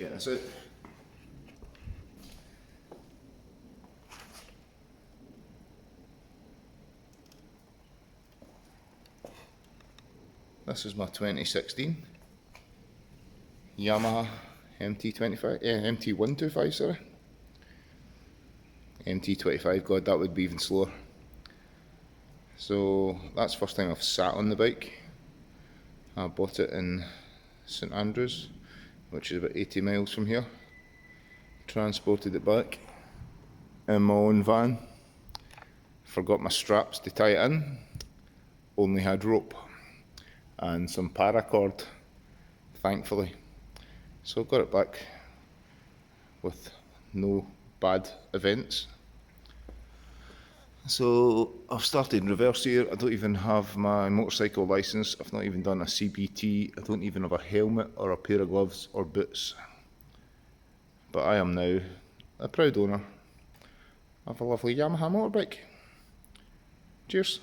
check this out. This is my 2016 Yamaha MT 125, sorry. MT 25, God, that would be even slower. So that's the first time I've sat on the bike. I bought it in St Andrews, which is about 80 miles from here. Transported it back in my own van. Forgot my straps to tie it in. Only had rope and some paracord, thankfully. So got it back with no bad events. So I've started in reverse here. I don't even have my motorcycle licence. I've not even done a CBT. I don't even have a helmet or a pair of gloves or boots. But I am now a proud owner of a lovely Yamaha motorbike. Cheers.